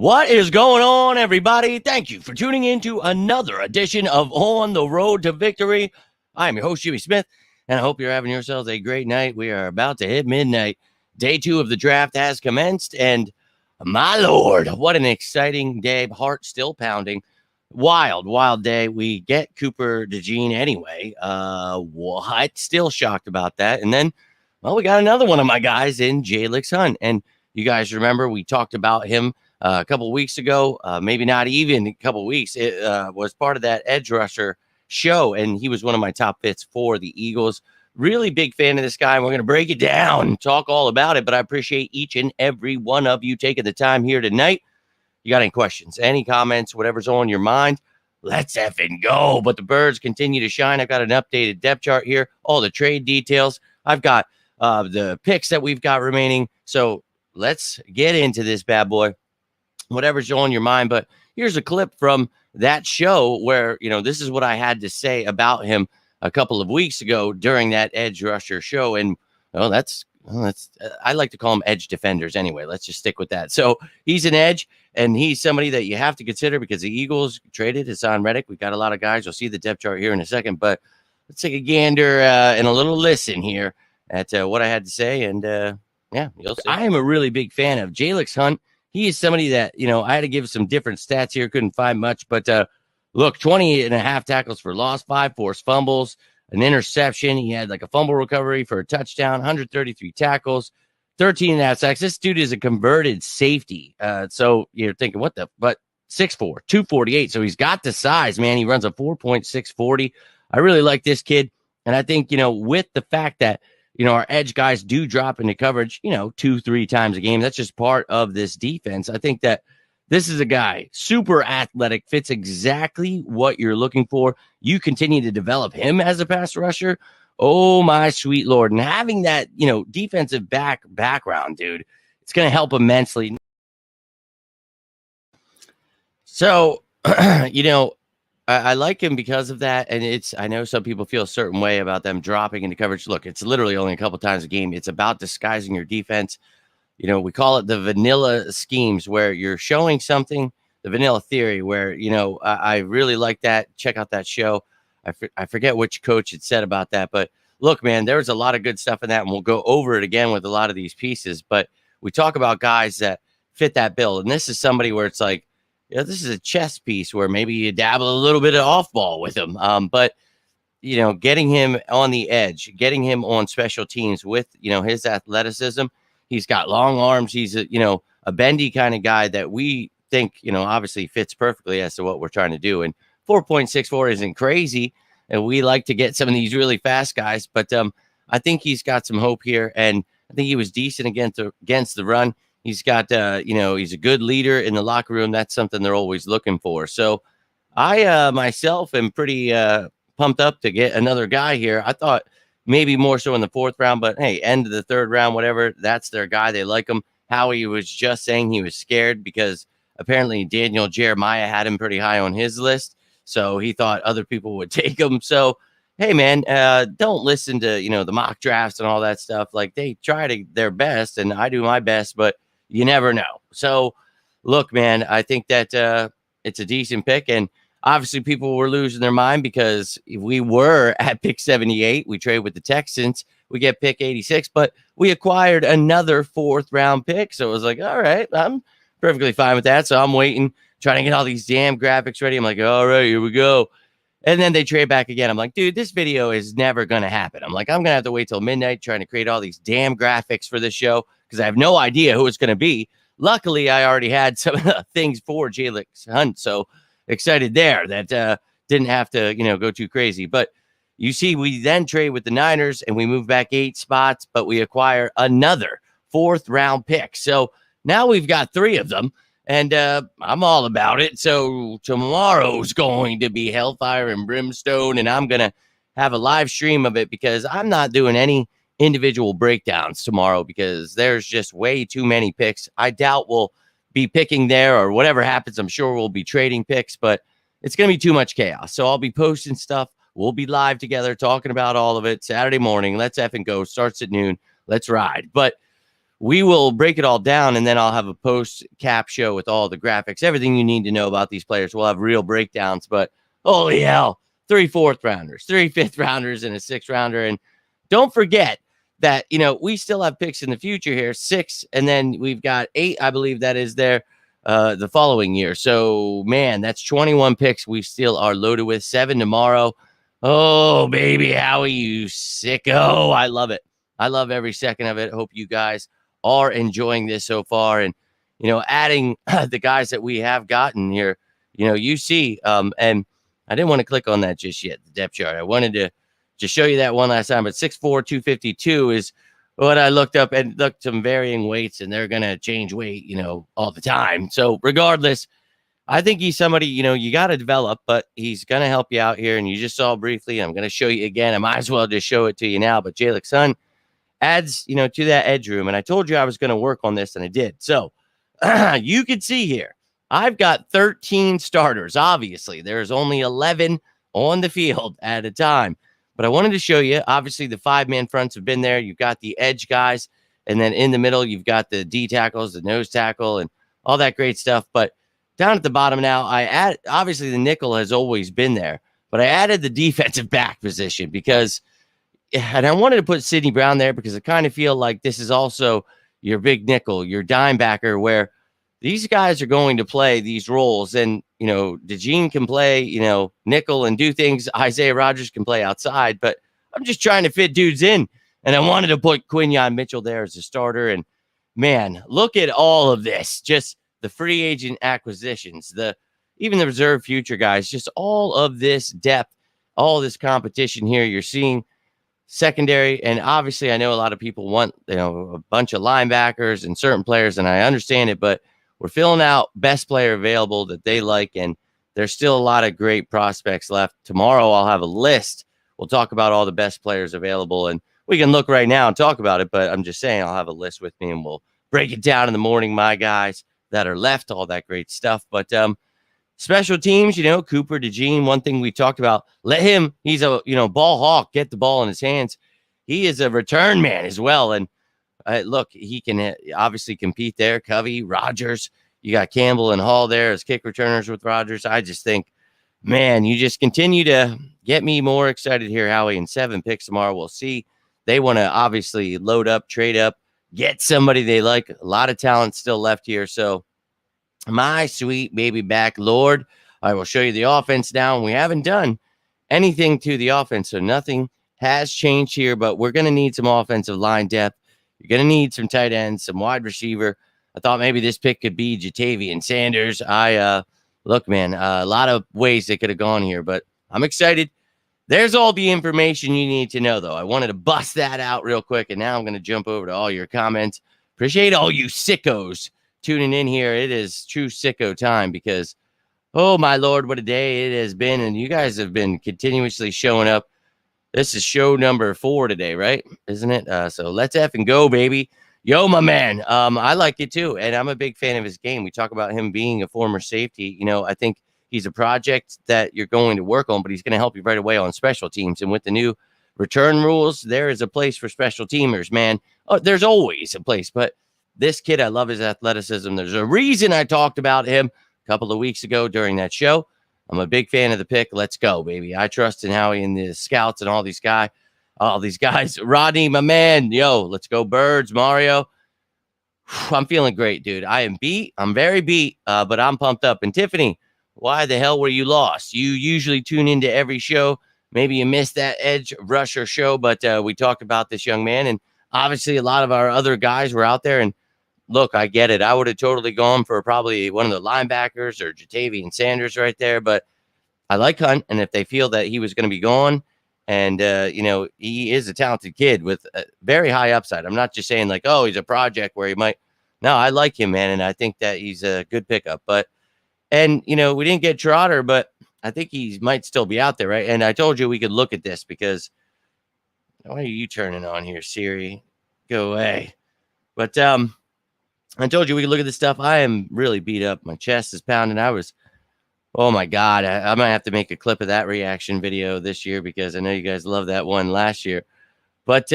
What is going on, everybody? Thank you for tuning in to another edition of On the Road to Victory. I'm your host, Jimmy Smith, and I hope you're having yourselves a great night. We are about to hit midnight. Day 2 of the draft has commenced, and my Lord, what an exciting day. Heart still pounding. Wild day. We get Cooper DeJean anyway. What? Still shocked about that. And then, well, we got another one of my guys in Jalyx Hunt. And you guys remember we talked about him a couple of weeks ago, maybe not even a couple of weeks. It was part of that edge rusher show, and he was one of my top fits for the Eagles. Really big fan of this guy. We're going to break it down, talk all about it, but I appreciate each and every one of you taking the time here tonight. You got any questions, any comments, whatever's on your mind, let's effing go. But the birds continue to shine. I've got an updated depth chart here, all the trade details. I've got the picks that we've got remaining. So let's get into this bad boy, whatever's on your mind. But here's a clip from that show where, this is what I had to say about him a couple of weeks ago during that edge rusher show. And that's I like to call them edge defenders anyway. Let's just stick with that. So he's an edge, and he's somebody that you have to consider because the Eagles traded Hassan Reddick. We got a lot of guys. You'll see the depth chart here in a second, but let's take a gander and a little listen here at what I had to say. And you'll see. I am a really big fan of Jalyx Hunt. He is somebody that, I had to give some different stats here. Couldn't find much, but look, 20 and a half tackles for loss, 5 forced fumbles, an interception. He had like a fumble recovery for a touchdown, 133 tackles, 13 and a half sacks. This dude is a converted safety. So you're thinking, but 6'4", 248. So he's got the size, man. He runs a 4.640. I really like this kid. And I think, with the fact that, our edge guys do drop into coverage, 2-3 times a game. That's just part of this defense. I think that this is a guy, super athletic, fits exactly what you're looking for. You continue to develop him as a pass rusher. Oh, my sweet Lord. And having that, defensive background, dude, it's going to help immensely. So, I like him because of that. And I know some people feel a certain way about them dropping into coverage. Look, it's literally only a couple times a game. It's about disguising your defense. We call it the vanilla schemes where you're showing something, the vanilla theory, where, I really like that. Check out that show. I forget which coach had said about that, but look, man, there's a lot of good stuff in that, and we'll go over it again with a lot of these pieces. But we talk about guys that fit that bill, and this is somebody where it's like, this is a chess piece where maybe you dabble a little bit of off ball with him. But, getting him on the edge, getting him on special teams with, his athleticism. He's got long arms. He's a bendy kind of guy that we think, obviously fits perfectly as to what we're trying to do. And 4.64 isn't crazy. And we like to get some of these really fast guys, but I think he's got some hope here. And I think he was decent against the run. He's got, he's a good leader in the locker room. That's something they're always looking for. So I myself am pretty pumped up to get another guy here. I thought maybe more so in the 4th round, but hey, end of the 3rd round, whatever, that's their guy. They like him. Howie was just saying he was scared because apparently Daniel Jeremiah had him pretty high on his list. So he thought other people would take him. So, hey, man, don't listen to, the mock drafts and all that stuff. Like, they try their best, and I do my best, but you never know. So, look, man, I think that it's a decent pick. And obviously, people were losing their mind because we were at pick 78. We trade with the Texans. We get pick 86, but we acquired another 4th round pick. So it was like, all right, I'm perfectly fine with that. So I'm waiting, trying to get all these damn graphics ready. I'm like, all right, here we go. And then they trade back again. I'm like, dude, this video is never going to happen. I'm like, I'm going to have to wait till midnight trying to create all these damn graphics for this show because I have no idea who it's going to be. Luckily, I already had some of the things for Jalyx Hunt. So excited there that didn't have to, go too crazy. But you see, we then trade with the Niners and we move back 8 spots, but we acquire another 4th round pick. So now we've got 3 of them. And I'm all about it. So tomorrow's going to be hellfire and brimstone, and I'm going to have a live stream of it because I'm not doing any individual breakdowns tomorrow because there's just way too many picks. I doubt we'll be picking there or whatever happens. I'm sure we'll be trading picks, but it's going to be too much chaos. So I'll be posting stuff. We'll be live together talking about all of it Saturday morning. Let's effing go. Starts at noon. Let's ride. But we will break it all down, and then I'll have a post-cap show with all the graphics, everything you need to know about these players. We'll have real breakdowns, but holy hell, 3 4th-rounders, 3 5th-rounders, and a 6th-rounder. And don't forget that, we still have picks in the future here, 6, and then we've got 8, I believe that is there the following year. So, man, that's 21 picks we still are loaded with, 7 tomorrow. Oh, baby, Howie, you sicko. I love it. I love every second of it. Hope you guys are enjoying this so far. And, adding the guys that we have gotten here, you see, and I didn't want to click on that just yet, the depth chart. I wanted to just show you that one last time, but 6'4", 252 is what I looked up, and looked some varying weights, and they're going to change weight, all the time. So regardless, I think he's somebody, you got to develop, but he's going to help you out here. And you just saw briefly, I'm going to show you again. I might as well just show it to you now, but Jalyx son adds, to that edge room. And I told you I was going to work on this, and I did. So you can see here, I've got 13 starters. Obviously, there's only 11 on the field at a time. But I wanted to show you, obviously, the 5-man fronts have been there. You've got the edge guys. And then in the middle, you've got the D tackles, the nose tackle, and all that great stuff. But down at the bottom now, obviously the nickel has always been there. But I added the defensive back position because, and I wanted to put Sidney Brown there because I kind of feel like this is also your big nickel, your dime backer, where these guys are going to play these roles. And, DeJean can play, nickel and do things. Isaiah Rodgers can play outside, but I'm just trying to fit dudes in. And I wanted to put Quinyon Mitchell there as a starter. And man, look at all of this. Just the free agent acquisitions, even the reserve future guys, just all of this depth, all this competition here. You're seeing secondary. And obviously I know a lot of people want, a bunch of linebackers and certain players, and I understand it, but we're filling out best player available that they like. And there's still a lot of great prospects left. Tomorrow I'll have a list. We'll talk about all the best players available, and we can look right now and talk about it, but I'm just saying I'll have a list with me and we'll break it down in the morning, my guys that are left, all that great stuff. But special teams, Cooper DeJean, one thing we talked about, let him, he's a, ball hawk, get the ball in his hands. He is a return man as well. And look, he can obviously compete there. Covey, Rodgers, you got Campbell and Hall there as kick returners with Rodgers. I just think, man, you just continue to get me more excited here, Howie. In 7 picks tomorrow, we'll see. They want to obviously load up, trade up, get somebody they like. A lot of talent still left here. So my sweet baby back, Lord, I will show you the offense now. We haven't done anything to the offense, so nothing has changed here, but we're going to need some offensive line depth. You're going to need some tight ends, some wide receiver. I thought maybe this pick could be Jatavian Sanders. Look, man, a lot of ways they could have gone here, but I'm excited. There's all the information you need to know, though. I wanted to bust that out real quick, and now I'm going to jump over to all your comments. Appreciate all you sickos tuning in here. It is true sicko time because, oh, my Lord, what a day it has been, and you guys have been continuously showing up. This is show number 4 today, right? Isn't it? So let's effing go, baby. Yo, my man. I like it, too, and I'm a big fan of his game. We talk about him being a former safety. I think he's a project that you're going to work on, but he's going to help you right away on special teams. And with the new return rules, there is a place for special teamers, man. Oh, there's always a place. But this kid, I love his athleticism. There's a reason I talked about him a couple of weeks ago during that show. I'm a big fan of the pick. Let's go, baby. I trust in Howie and the scouts and all these guys. Rodney, my man. Yo, let's go, Birds, Mario. I'm feeling great, dude. I am beat. I'm very beat, but I'm pumped up. And Tiffany, why the hell were you lost? You usually tune into every show. Maybe you missed that edge rusher show, but we talked about this young man. And obviously a lot of our other guys were out there. And look, I get it. I would have totally gone for probably one of the linebackers or Jatavian Sanders right there. But I like Hunt. And if they feel that he was going to be gone, and, he is a talented kid with a very high upside. I'm not just saying like, oh, he's a project where he might. No, I like him, man. And I think that he's a good pickup. And, we didn't get Trotter, but I think he might still be out there, right? And I told you we could look at this because why are you turning on here, Siri? Go away. But I told you we could look at this stuff. I am really beat up. My chest is pounding. Oh, my God. I might have to make a clip of that reaction video this year because I know you guys loved that one last year. But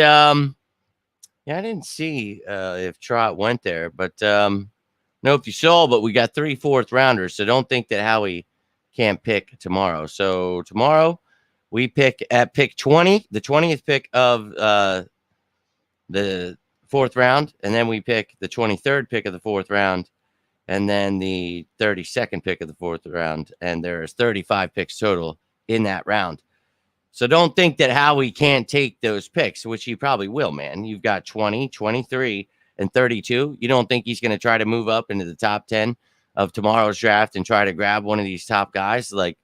Yeah, I didn't see if Trot went there, but no, if you saw, but we got 3 fourth rounders, so don't think that Howie can't pick tomorrow. So tomorrow we pick at pick 20, the 20th pick of the fourth round, and then we pick the 23rd pick of the fourth round, and then the 32nd pick of the fourth round, and there's 35 picks total in that round. So don't think that Howie can't take those picks, which he probably will, man. You've got 20, 23, and 32. You don't think he's going to try to move up into the top 10 of tomorrow's draft and try to grab one of these top guys? Like,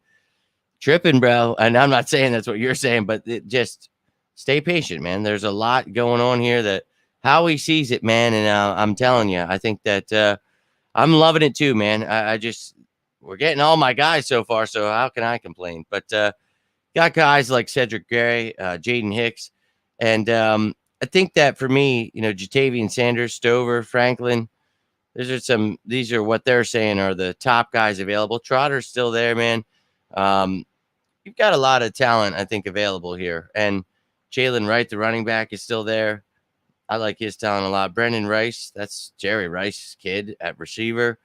tripping, bro. And I'm not saying that's what you're saying, but just stay patient, man. There's a lot going on here that Howie sees it, man. And I'm telling you, I think that I'm loving it too, man. I just, we're getting all my guys so far, so how can I complain? But got guys like Cedric Gray, Jaden Hicks. And I think that for me, Jatavian Sanders, Stover, Franklin, these are what they're saying are the top guys available. Trotter's still there, man. You've got a lot of talent, I think, available here. And Jalen Wright, the running back, is still there. I like his talent a lot. Brendan Rice, that's Jerry Rice's kid at receiver.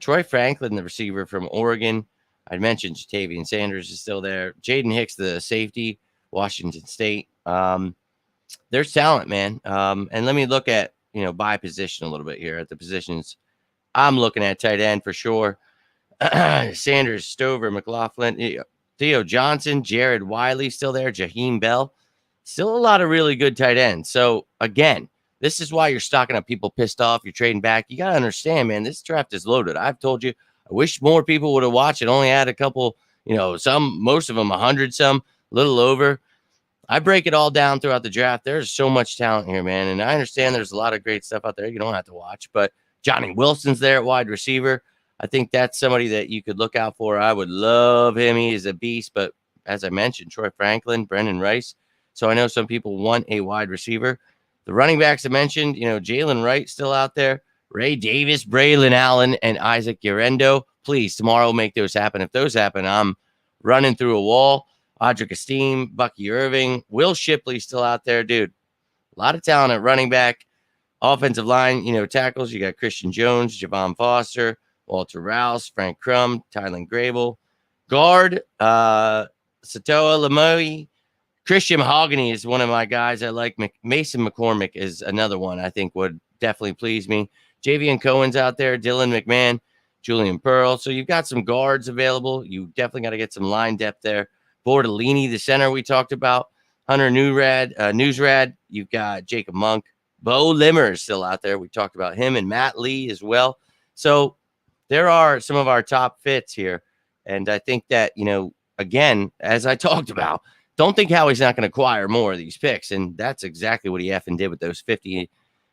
Troy Franklin, the receiver from Oregon. I mentioned Jatavian Sanders is still there. Jaden Hicks, the safety, Washington State. There's talent, man. And let me look at, by position a little bit here at the positions. I'm looking at tight end for sure. Sanders, Stover, McLaughlin, Theo Johnson, Jared Wiley still there, Jaheim Bell. Still a lot of really good tight ends. So, again, this is why you're stocking up people pissed off. You're trading back. You got to understand, man, this draft is loaded. I've told you, I wish more people would have watched it. Only had a couple, most of them 100 some, a little over. I break it all down throughout the draft. There's so much talent here, man. And I understand there's a lot of great stuff out there you don't have to watch. But Johnny Wilson's there at wide receiver. I think that's somebody that you could look out for. I would love him. He is a beast. But as I mentioned, Troy Franklin, Brendan Rice. So I know some people want a wide receiver. The running backs I mentioned, Jalen Wright still out there. Ray Davis, Braylon Allen, and Isaac Urendo. Please, tomorrow make those happen. If those happen, I'm running through a wall. Audric Esteem, Bucky Irving, Will Shipley still out there. Dude, a lot of talent at running back. Offensive line, tackles. You got Christian Jones, Javon Foster, Walter Rouse, Frank Crum, Tylen Grable. Guard, Satoa Lamoe. Christian Mahogany is one of my guys I like. Mason McCormick is another one I think would definitely please me. Javian Cohen's out there. Dylan McMahon, Julian Pearl. So you've got some guards available. You definitely got to get some line depth there. Bordellini, the center we talked about. Hunter Newsrad. You've got Jacob Monk. Bo Limmer is still out there. We talked about him and Matt Lee as well. So there are some of our top fits here. And I think that, again, as I talked about, don't think Howie's not going to acquire more of these picks. And that's exactly what he effing did with those 50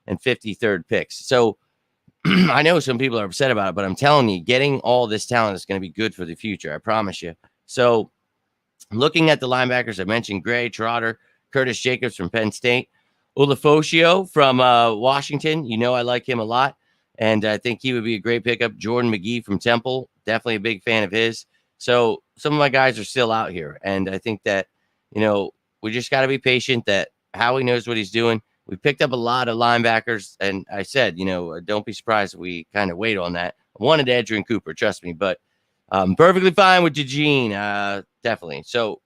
and 53rd picks. So I know some people are upset about it, but I'm telling you, getting all this talent is going to be good for the future. I promise you. So looking at the linebackers, I mentioned Gray, Trotter, Curtis Jacobs from Penn State, Ulofoshio from Washington. I like him a lot. And I think he would be a great pickup. Jordan McGee from Temple, definitely a big fan of his. So some of my guys are still out here. And I think that, we just got to be patient that Howie knows what he's doing. We picked up a lot of linebackers. And I said, don't be surprised if we kind of wait on that. I wanted Adrian Cooper, trust me. But perfectly fine with Eugene, definitely. So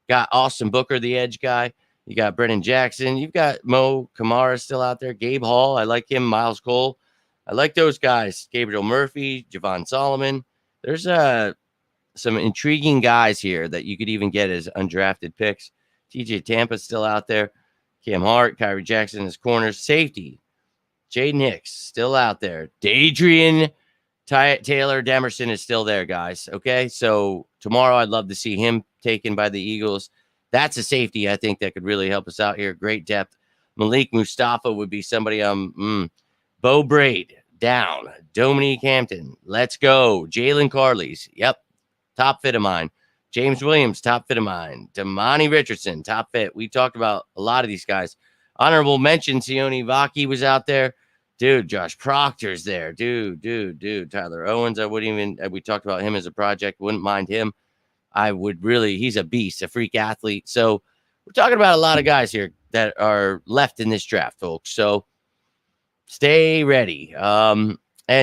got Austin Booker, the edge guy. You got Brennan Jackson. You've got Mo Kamara still out there. Gabe Hall, I like him. Miles Cole. I like those guys. Gabriel Murphy, Javon Solomon. There's some intriguing guys here that you could even get as undrafted picks. TJ Tampa's still out there. Cam Hart, Kyrie Jackson as corners. Safety, Jaden Hicks still out there. Dadrian Taylor Demerson is still there, guys. Okay, so tomorrow I'd love to see him taken by the Eagles. That's a safety I think that could really help us out here. Great depth. Malik Mustafa would be somebody. Bo Braid down. Dominique Hampton. Let's go. Jalen Carley's. Yep. Top fit of mine. James Williams, top fit of mine. Damani Richardson, top fit. We talked about a lot of these guys. Honorable mention, Sione Vaki was out there. Dude, Josh Proctor's there. Dude. Tyler Owens, we talked about him as a project. Wouldn't mind him. He's a beast, a freak athlete. So we're talking about a lot of guys here. that are left in this draft, folks. So stay ready. And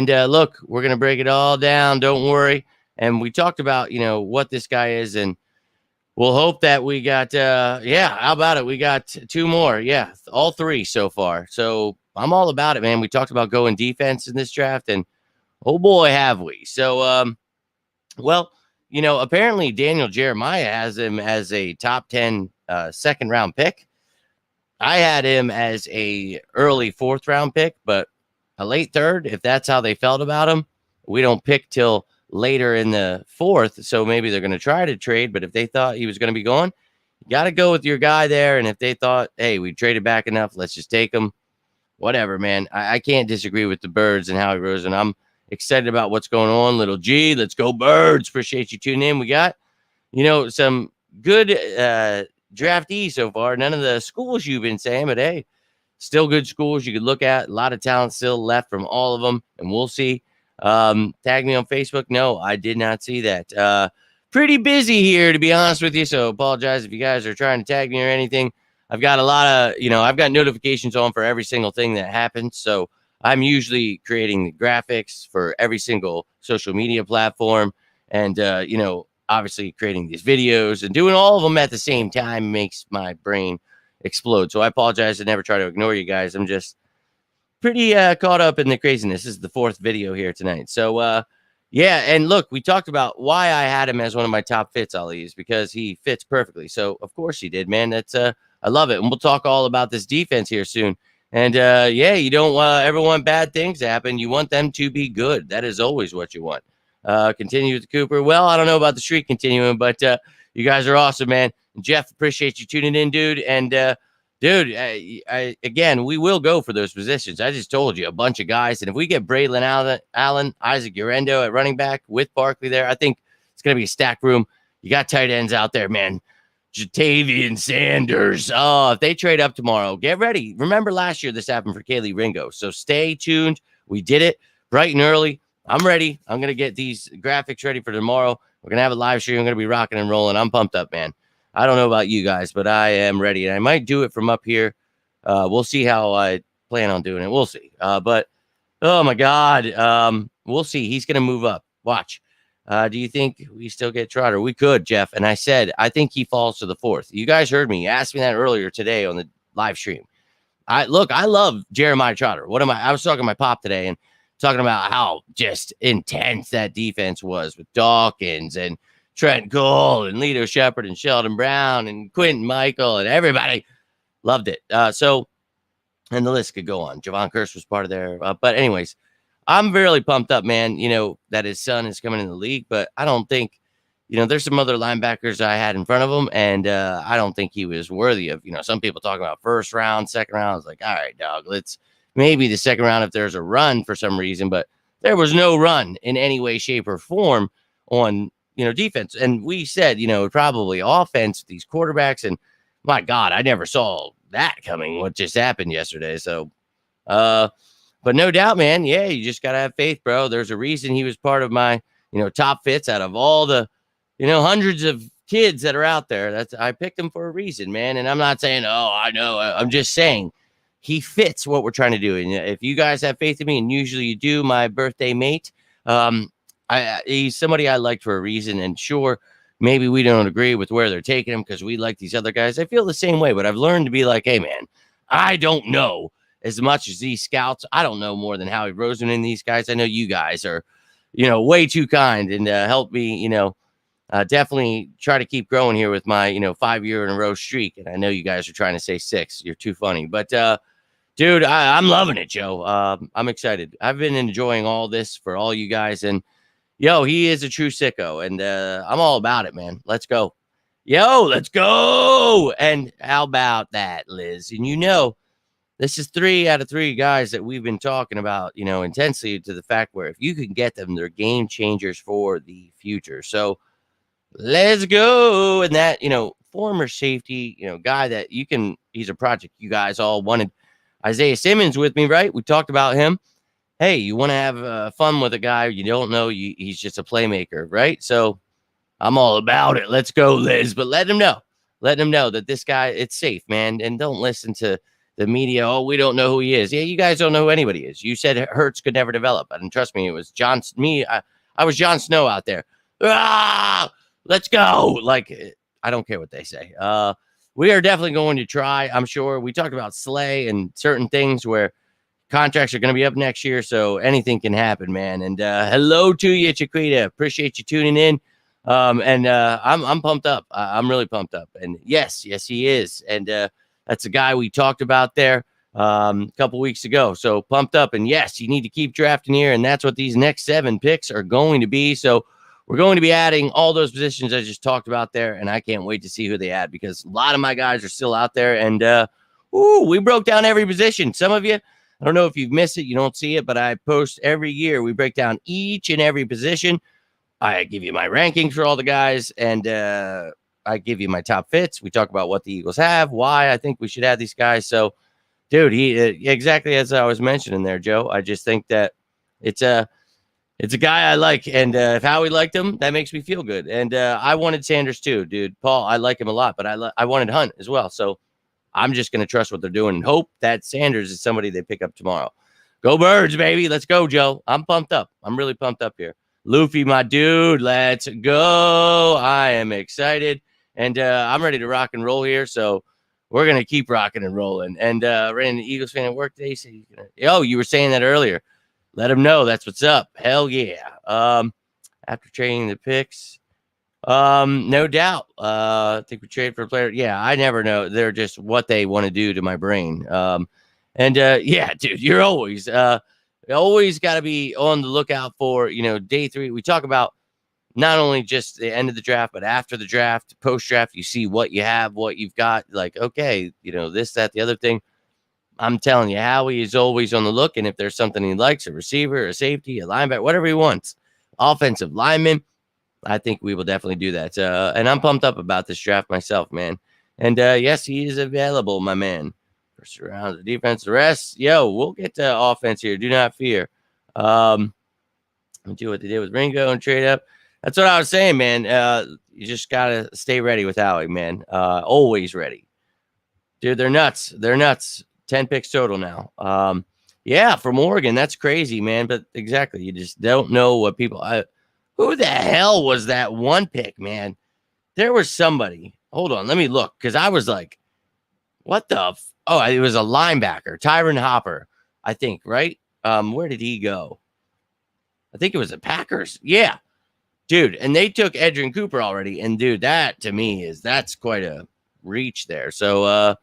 look, we're gonna break it all down. Don't worry. And we talked about what this guy is, and we'll hope that we got yeah. How about it? We got two more. Yeah, all three so far. So I'm all about it, man. We talked about going defense in this draft, and oh boy, have we. So well, apparently Daniel Jeremiah has him as a top 10 second round pick. I had him as a early fourth round pick, but a late third, if that's how they felt about him. We don't pick till later in the fourth, so maybe they're going to try to trade, but if they thought he was going to be gone, you got to go with your guy there. And if they thought, hey, we traded back enough, let's just take him, whatever, man. I can't disagree with the Birds and Howie Roseman. I'm excited about what's going on. Little G, let's go Birds. Appreciate you tuning in. We got, some good draftees so far. None of the schools you've been saying, but hey, still good schools you could look at. A lot of talent still left from all of them, and we'll see. Tag me on Facebook. No, I did not see that. Pretty busy here, to be honest with you, so apologize if you guys are trying to tag me or anything. I've got a lot of, I've got notifications on for every single thing that happens, so I'm usually creating the graphics for every single social media platform, and obviously creating these videos and doing all of them at the same time makes my brain explode. So I apologize. I never try to ignore you guys. I'm just pretty caught up in the craziness. This is the fourth video here tonight. So yeah, and look, we talked about why I had him as one of my top fits, Ali's, because he fits perfectly. So of course he did, man. That's I love it. And we'll talk all about this defense here soon. And yeah, you don't ever want bad things to happen. You want them to be good. That is always what you want. Continue with Cooper. Well, I don't know about the streak continuing, but you guys are awesome, man. Jeff, appreciate you tuning in, dude. And dude, again, we will go for those positions. I just told you a bunch of guys. And if we get Braylon Allen, Isaac Urendo at running back with Barkley there, I think it's going to be a stack room. You got tight ends out there, man. Jatavian Sanders. Oh, if they trade up tomorrow, get ready. Remember last year this happened for Kaylee Ringo. So stay tuned. We did it bright and early. I'm ready. I'm going to get these graphics ready for tomorrow. We're going to have a live stream. I'm going to be rocking and rolling. I'm pumped up, man. I don't know about you guys, but I am ready. And I might do it from up here. We'll see how I plan on doing it. We'll see. But, oh, my God. We'll see. He's going to move up. Watch. Do you think we still get Trotter? We could, Jeff. And I said, I think he falls to the fourth. You guys heard me. You asked me that earlier today on the live stream. I love Jeremiah Trotter. I was talking to my pop today and talking about how just intense that defense was with Dawkins and Trent Cole and Lito Shepard and Sheldon Brown and Quentin Michael and everybody loved it. So, and the list could go on. Javon Curse was part of there. But anyways, I'm really pumped up, man, that his son is coming in the league, but I don't think, there's some other linebackers I had in front of him, and I don't think he was worthy of, some people talking about first round, second round. I was like, all right, dog, let's maybe the second round if there's a run for some reason, but there was no run in any way, shape, or form on, defense. And we said, probably offense, these quarterbacks, and my God, I never saw that coming, what just happened yesterday. So, but no doubt, man. Yeah, you just got to have faith, bro. There's a reason he was part of my, top fits out of all the, hundreds of kids that are out there. I picked him for a reason, man. And I'm not saying, oh, I know. I'm just saying he fits what we're trying to do. And if you guys have faith in me, and usually you do, my birthday mate, he's somebody I liked for a reason. And sure, maybe we don't agree with where they're taking him because we like these other guys. I feel the same way, but I've learned to be like, hey, man, I don't know as much as these scouts. I don't know more than Howie Roseman and these guys. I know you guys are, way too kind and help me, definitely try to keep growing here with my, 5-year in a row streak. And I know you guys are trying to say 6. You're too funny. But, dude, I'm loving it, Joe. I'm excited. I've been enjoying all this for all you guys. And, yo, he is a true sicko. And I'm all about it, man. Let's go. Yo, let's go. And how about that, Liz? And this is 3 out of 3 guys that we've been talking about, intensely, to the fact where if you can get them, they're game changers for the future. So let's go. And that, former safety, guy that he's a project you guys all wanted. Isaiah Simmons with me, right? We talked about him. Hey, you want to have fun with a guy you don't know, he's just a playmaker, right? So I'm all about it. Let's go, Liz. But let him know. letting them know that this guy, it's safe, man. And don't listen to the media. Oh, we don't know who he is. Yeah, you guys don't know who anybody is. You said Hurts could never develop. And trust me, it was I was Jon Snow out there. Ah, let's go. Like, I don't care what they say. We are definitely going to try, I'm sure. We talked about Slay and certain things where contracts are going to be up next year, so anything can happen, man. And hello to you, Chiquita. Appreciate you tuning in. And I'm pumped up. I'm really pumped up. And yes, he is. And that's a guy we talked about there a couple weeks ago. So pumped up. And yes, you need to keep drafting here. And that's what these next 7 picks are going to be. So we're going to be adding all those positions I just talked about there. And I can't wait to see who they add, because a lot of my guys are still out there. And we broke down every position. Some of you, I don't know if you've missed it, you don't see it, but I post every year. We break down each and every position. I give you my rankings for all the guys, and I give you my top fits. We talk about what the Eagles have, why I think we should have these guys. So, dude, he exactly as I was mentioning there, Joe. I just think that it's a guy I like, and if Howie liked him, that makes me feel good. And I wanted Sanders too, dude. Paul, I like him a lot, but I wanted Hunt as well. So I'm just going to trust what they're doing and hope that Sanders is somebody they pick up tomorrow. Go Birds, baby. Let's go, Joe. I'm pumped up. I'm really pumped up here. Luffy, my dude, let's go. I am excited. And I'm ready to rock and roll here. So we're going to keep rocking and rolling. And ran an Eagles fan at work today. So you were saying that earlier. Let him know that's what's up. Hell yeah. After trading the picks, no doubt. I think we trade for a player. Yeah, I never know. They're just what they want to do to my brain. Yeah, dude, you're always got to be on the lookout for, day 3. We talk about not only just the end of the draft, but after the draft, post draft, you see what you have, what you've got. Like, okay, this, that, the other thing. I'm telling you, Howie is always on the look. And if there's something he likes, a receiver, a safety, a linebacker, whatever he wants, offensive lineman, I think we will definitely do that. And I'm pumped up about this draft myself, man. And yes, he is available, my man. First round of defense, the rest, we'll get to offense here. Do not fear. Do what they did with Ringo and trade up. That's what I was saying, man. You just gotta stay ready with Howie, man. Always ready, dude. They're nuts. 10 picks total now. From Oregon, that's crazy, man. But exactly, you just don't know what people. Who the hell was that one pick, man? There was somebody. Hold on, let me look, because I was like, what the? It was a linebacker, Tyron Hopper, I think, right? Where did he go? I think it was the Packers. Yeah, dude. And they took Edgerrin Cooper already. And dude, that to me that's quite a reach there. So,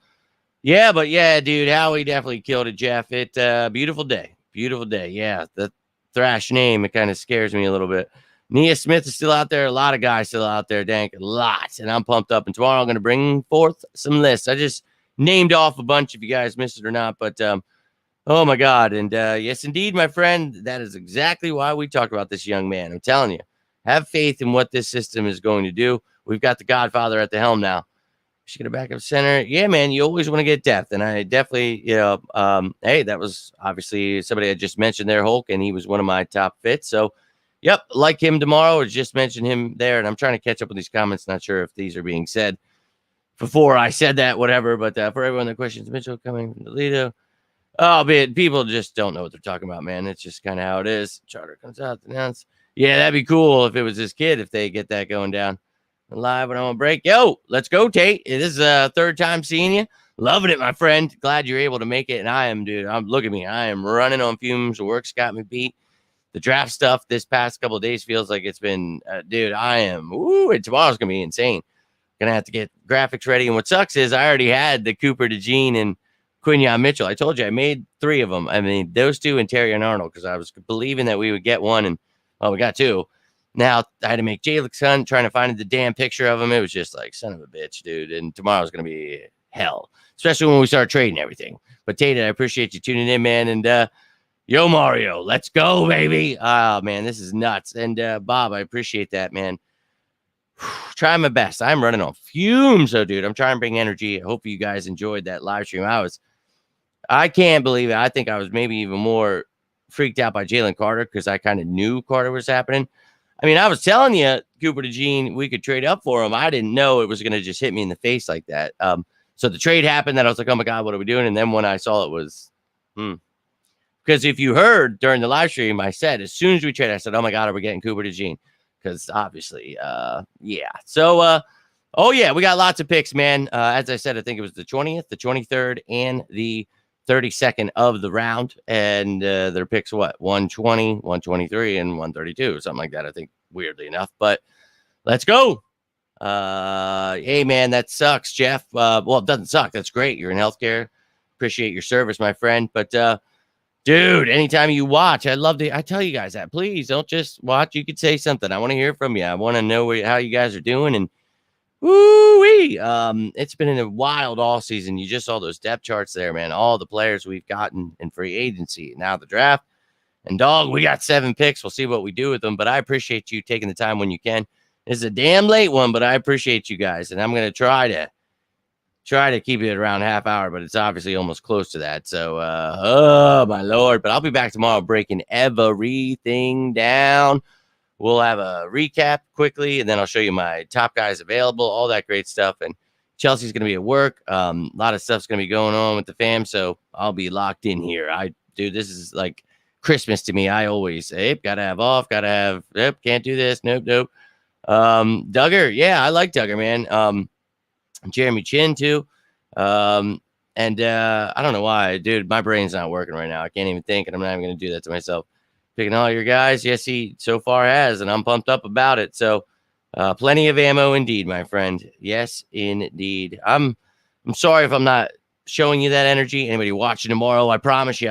dude, Howie definitely killed it, Jeff. Beautiful day. Yeah, the Thrash name, it kind of scares me a little bit. Nia Smith is still out there. A lot of guys still out there, Dank. Lots. And I'm pumped up. And tomorrow I'm going to bring forth some lists. I just named off a bunch if you guys missed it or not. But, oh, my God. And, yes, indeed, my friend, that is exactly why we talked about this young man. I'm telling you, have faith in what this system is going to do. We've got the Godfather at the helm now. Should get a backup center. Yeah, man, you always want to get depth. And I definitely, hey, that was obviously somebody I just mentioned there, Hulk, and he was one of my top fits. So, yep, like him tomorrow, or just mention him there. And I'm trying to catch up with these comments. Not sure if these are being said before I said that, whatever. But for everyone that questions Mitchell coming from Toledo, people just don't know what they're talking about, man. It's just kind of how it is. Charter comes out to announce. Yeah, that'd be cool if it was this kid, if they get that going down. Live when I'm on break. Yo, let's go, Tate. It is a third time seeing you. Loving it, my friend. Glad you're able to make it. And I am, dude. Look at me. I am running on fumes. The work's got me beat. The draft stuff this past couple of days feels like it's been, dude, I am, and tomorrow's going to be insane. Going to have to get graphics ready. And what sucks is I already had the Cooper DeJean and Quinyon Mitchell. I told you I made 3 of them. I mean, those 2 and Terry and Arnold, because I was believing that we would get one. And, we got 2. Now I had to make Jalyx Hunt, trying to find the damn picture of him. It was just like, son of a bitch, dude. And tomorrow's going to be hell, especially when we start trading everything. But Tate, I appreciate you tuning in, man. And yo, Mario, let's go, baby. Oh, man, this is nuts. And Bob, I appreciate that, man. Trying my best. I'm running on fumes, though, dude. I'm trying to bring energy. I hope you guys enjoyed that live stream. I can't believe it. I think I was maybe even more freaked out by Jalen Carter, because I kind of knew Carter was happening. I mean, I was telling you, Cooper DeJean, we could trade up for him. I didn't know it was going to just hit me in the face like that. So the trade happened. That I was like, oh my God, what are we doing? And then when I saw it was, because if you heard during the live stream, I said, as soon as we trade, I said, oh my God, are we getting Cooper DeJean? Because obviously, yeah. So, oh yeah, we got lots of picks, man. As I said, I think it was the 20th, the 23rd, and the 32nd of the round. And their picks, what, 120, 123, and 132, something like that, I think, weirdly enough. But let's go. Hey, man, that sucks, Jeff. Well, it doesn't suck. That's great. You're in healthcare. Appreciate your service, my friend. But, dude, anytime you watch, I tell you guys that. Please don't just watch. You could say something. I want to hear from you. I want to know how you guys are doing. And woo-wee. It's been a wild all season. You just saw those depth charts there, man. All the players we've gotten in free agency. Now the draft. And dog, we got 7 picks. We'll see what we do with them. But I appreciate you taking the time when you can. It's a damn late one, but I appreciate you guys. And I'm going to try to keep it around half hour, but it's obviously almost close to that. So, oh my Lord. But I'll be back tomorrow breaking everything down. We'll have a recap quickly, and then I'll show you my top guys available, all that great stuff. And Chelsea's going to be at work. A lot of stuff's going to be going on with the fam, so I'll be locked in here. Dude, this is like Christmas to me. I always say, got to have off, got to have, can't do this, nope. Duggar, yeah, I like Duggar, man. Jeremy Chin, too. And I don't know why, dude, my brain's not working right now. I can't even think, and I'm not even going to do that to myself. Picking all your guys. Yes, he so far has, and I'm pumped up about it. So plenty of ammo indeed, my friend. Yes, indeed. I'm sorry if I'm not showing you that energy. Anybody watching tomorrow, I promise you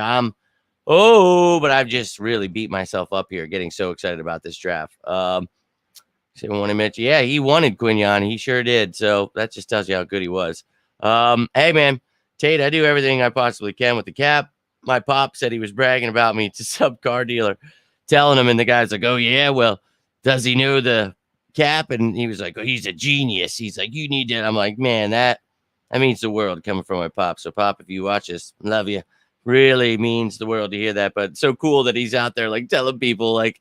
but I've just really beat myself up here getting so excited about this draft. Someone want to mention, yeah, he wanted Quignon. He sure did. So that just tells you how good he was. Hey, man, Tate, I do everything I possibly can with the cap. My pop said he was bragging about me to some car dealer, telling him, and the guy's like, oh, yeah, well, does he know the cap? And he was like, oh, he's a genius. He's like, you need that. I'm like, man, that means the world coming from my pop. So, Pop, if you watch this, love you. Really means the world to hear that. But so cool that he's out there, like, telling people, like,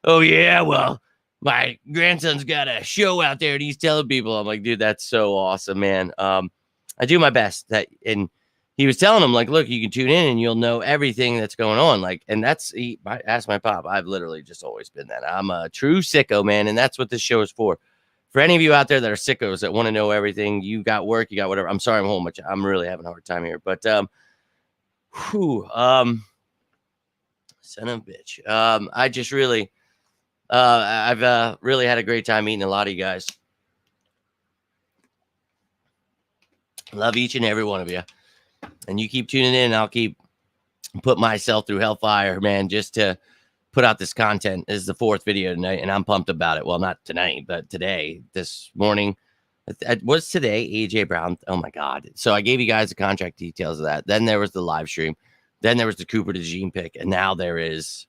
oh, yeah, well, my grandson's got a show out there and he's telling people. I'm like, dude, that's so awesome, man. I do my best. And he was telling him, like, look, you can tune in and you'll know everything that's going on. Like, and ask my pop. I've literally just always been that. I'm a true sicko, man. And that's what this show is for. For any of you out there that are sickos that want to know everything, you got work, you got whatever. I'm sorry I'm home much. I'm really having a hard time here. But, son of a bitch. I just really, I've really had a great time meeting a lot of you guys. Love each and every one of you. And you keep tuning in. I'll keep put myself through hellfire, man, just to put out this content. This is the 4th video tonight, and I'm pumped about it. Well, not tonight, but today, this morning. What's today? AJ Brown. Oh, my God. So I gave you guys the contract details of that. Then there was the live stream. Then there was the Cooper DeJean pick. And now there is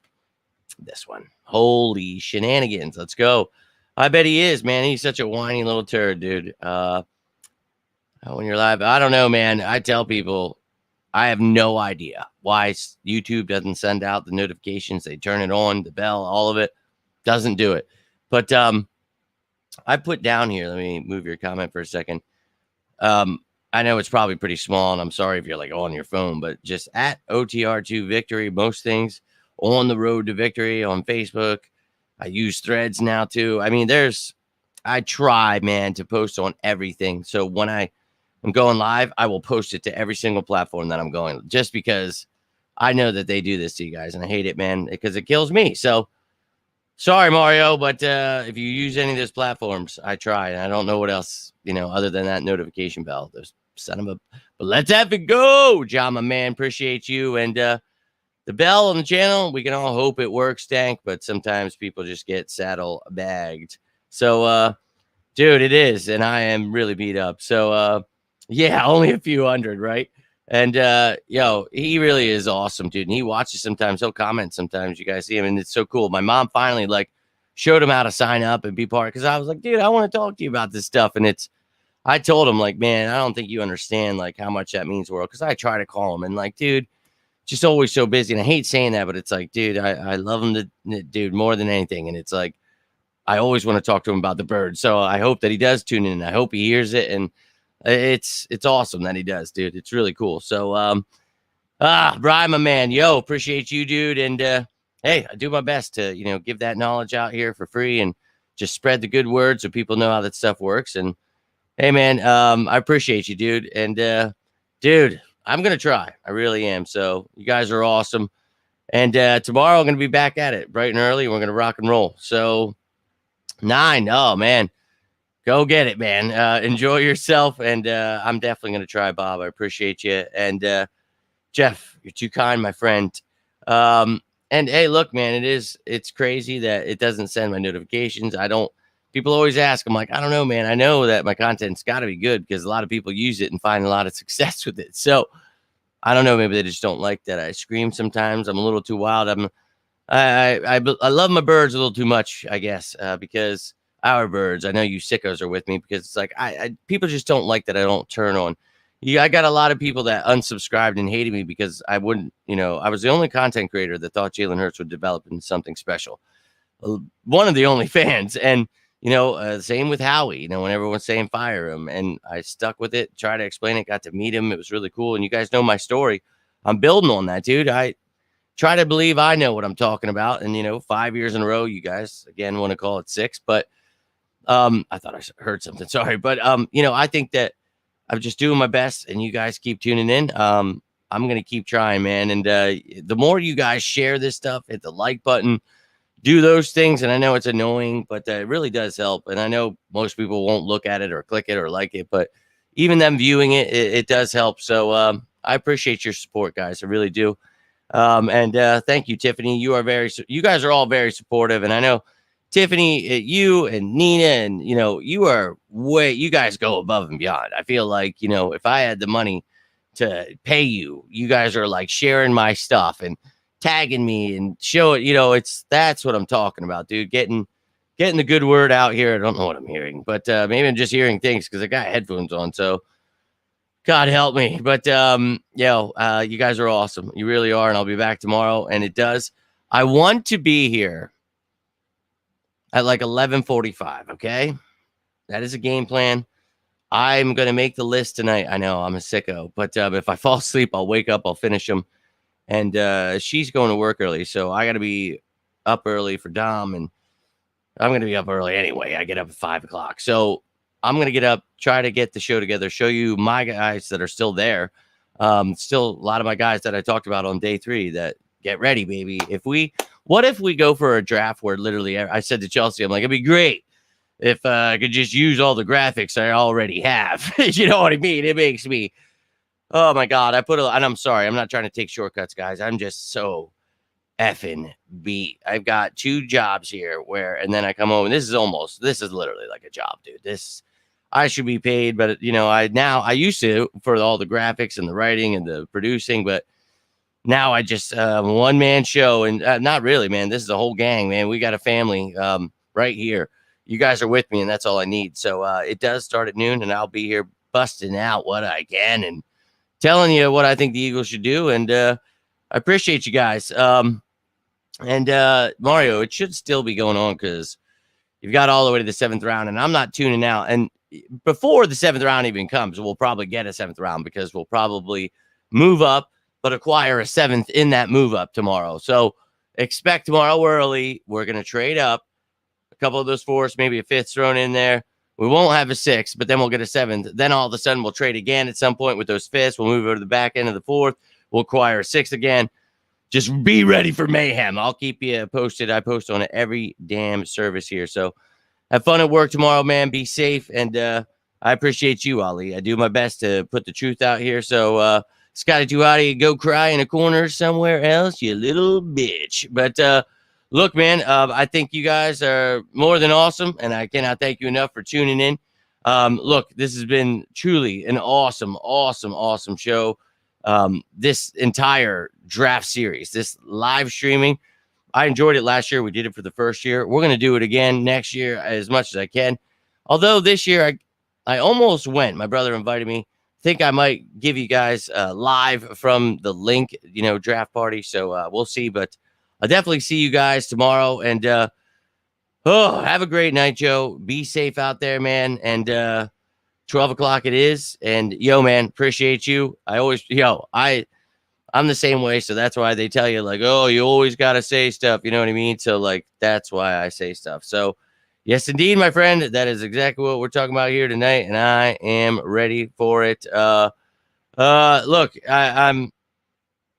this one. Holy shenanigans. Let's go. I bet he is, man. He's such a whiny little turd, dude. When you're live, I don't know, man. I tell people I have no idea why YouTube doesn't send out the notifications. They turn it on, the bell, all of it doesn't do it. But I put down here, let me move your comment for a second. I know it's probably pretty small, and I'm sorry if you're like on your phone, but just at OTR2 Victory, most things on the road to victory on Facebook. I use Threads now too. I mean, I try, man, to post on everything. So when I'm going live, I will post it to every single platform that I'm going, just because I know that they do this to you guys, and I hate it, man, because it kills me. So sorry, Mario, but if you use any of those platforms, I try, and I don't know what else, other than that notification bell. Those son of a, but let's have it go, John, my man. Appreciate you. And the bell on the channel, we can all hope it works, Dank, but sometimes people just get saddle bagged. So, dude, it is, and I am really beat up. So, yeah, only a few hundred, right? And, he really is awesome, dude. And he watches sometimes. He'll comment sometimes. You guys see him, and it's so cool. My mom finally, showed him how to sign up and be part, because I was like, dude, I want to talk to you about this stuff. And I told him, like, man, I don't think you understand, how much that means to the world, because I try to call him, and, dude, just always so busy. And I hate saying that, but it's like, dude, I love him, dude, more than anything. And it's like, I always want to talk to him about the birds. So I hope that he does tune in. I hope he hears it. And it's awesome that he does, dude. It's really cool. So, Brian, my man, yo, appreciate you, dude. And, hey, I do my best to, give that knowledge out here for free and just spread the good word so people know how that stuff works. And hey, man, I appreciate you, dude. And, dude, I'm going to try. I really am. So you guys are awesome. And tomorrow I'm going to be back at it bright and early. We're going to rock and roll. So 9. Oh, man. Go get it, man. Enjoy yourself. And I'm definitely going to try, Bob. I appreciate you. And Jeff, you're too kind, my friend. And hey, look, man, it's crazy that it doesn't send my notifications. People always ask, I'm like, I don't know, man. I know that my content's got to be good because a lot of people use it and find a lot of success with it. So I don't know. Maybe they just don't like that I scream sometimes. I'm a little too wild. I love my birds a little too much, I guess, because our birds, I know you sickos are with me because it's like, people just don't like that I don't turn on. I got a lot of people that unsubscribed and hated me because I wouldn't, I was the only content creator that thought Jalen Hurts would develop into something special. One of the only fans. And, same with Howie, when everyone's saying fire him, and I stuck with it, tried to explain it, got to meet him. It was really cool. And you guys know my story. I'm building on that, dude. I try to believe I know what I'm talking about. And, 5 years in a row, you guys again want to call it 6, but I thought I heard something. Sorry. But, I think that I'm just doing my best and you guys keep tuning in. I'm going to keep trying, man. And the more you guys share this stuff, hit the like button, do those things. And I know it's annoying, but it really does help. And I know most people won't look at it or click it or like it, but even them viewing it does help. So I appreciate your support, guys. I really do. And thank you, Tiffany. You guys are all very supportive. And I know Tiffany, you and Nina, and, you guys go above and beyond. I feel like, if I had the money to pay you, you guys are like sharing my stuff and tagging me and show it, that's what I'm talking about, dude. Getting the good word out here. I don't know what I'm hearing, but maybe I'm just hearing things because I got headphones on. So God help me. But you guys are awesome. You really are. And I'll be back tomorrow. And I want to be here at like 11:45. Okay. That is a game plan. I'm going to make the list tonight. I know I'm a sicko, but if I fall asleep, I'll wake up, I'll finish them. And she's going to work early. So I got to be up early for Dom, and I'm going to be up early anyway. I get up at 5 o'clock. So I'm going to get up, try to get the show together, show you my guys that are still there. Still a lot of my guys that I talked about on day 3 that get ready, baby. What if we go for a draft where literally I said to Chelsea, I'm like, it'd be great if I could just use all the graphics I already have. You know what I mean? It makes me, oh my God, and I'm sorry, I'm not trying to take shortcuts, guys. I'm just so effing beat. I've got 2 jobs here and then I come home and this is literally like a job, dude. I should be paid, but I used to for all the graphics and the writing and the producing, but now I just one-man show, and not really, man. This is a whole gang, man. We got a family right here. You guys are with me, and that's all I need. So it does start at noon, and I'll be here busting out what I can and telling you what I think the Eagles should do. And I appreciate you guys. And Mario, it should still be going on because you've got all the way to the 7th round, and I'm not tuning out. And before the 7th round even comes, we'll probably get a 7th round because we'll probably move up, but acquire a 7th in that move up tomorrow. So expect tomorrow early. We're going to trade up a couple of those 4s, maybe a 5th thrown in there. We won't have a 6th, but then we'll get a 7th. Then all of a sudden we'll trade again at some point with those 5ths. We'll move over to the back end of the 4th. We'll acquire a 6th again. Just be ready for mayhem. I'll keep you posted. I post on every damn service here. So have fun at work tomorrow, man. Be safe. And I appreciate you, Ali. I do my best to put the truth out here. So Scotty Duhati, go cry in a corner somewhere else, you little bitch. But look, man, I think you guys are more than awesome, and I cannot thank you enough for tuning in. Look, this has been truly an awesome, awesome, awesome show. This entire draft series, this live streaming, I enjoyed it last year. We did it for the first year. We're going to do it again next year as much as I can. Although this year I almost went. My brother invited me. Think I might give you guys live from the link, draft party. So we'll see. But I'll definitely see you guys tomorrow. And Oh, have a great night, Joe. Be safe out there, man. And 12 o'clock it is. And yo, man, appreciate you. I'm the same way. So that's why they tell you, like, oh, you always got to say stuff. You know what I mean? So, like, that's why I say stuff. So, yes, indeed, my friend. That is exactly what we're talking about here tonight. And I am ready for it. Look, I'm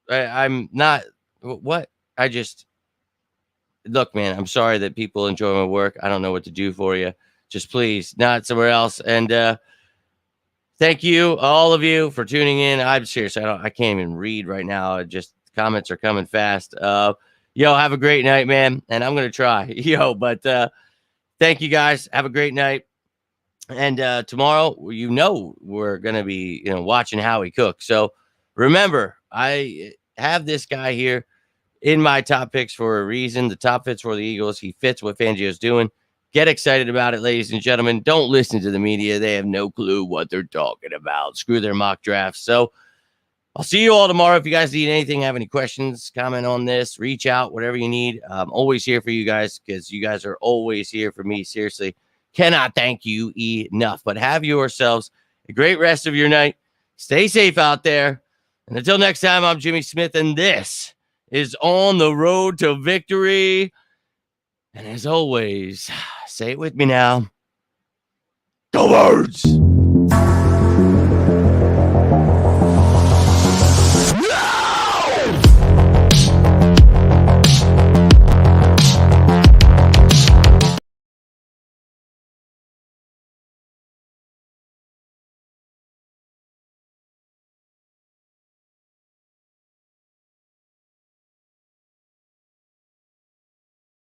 not what I just look, man. I'm sorry that people enjoy my work. I don't know what to do for you. Just please, not somewhere else. And thank you, all of you, for tuning in. I'm serious. I can't even read right now. Just comments are coming fast. Yo, have a great night, man. And I'm gonna try. But thank you guys. Have a great night. And tomorrow, we're gonna be watching how he cooks. So remember, I have this guy here in my top picks for a reason. The top fits for the Eagles. He fits what Fangio's doing. Get excited about it, ladies and gentlemen. Don't listen to the media. They have no clue what they're talking about. Screw their mock drafts. So I'll see you all tomorrow. If you guys need anything, have any questions, comment on this, reach out, whatever you need. I'm always here for you guys because you guys are always here for me. Seriously, cannot thank you enough. But have yourselves a great rest of your night. Stay safe out there. And until next time, I'm Jimmy Smith, and this is On the Road to Victory. And as always, say it with me now. Go Birds!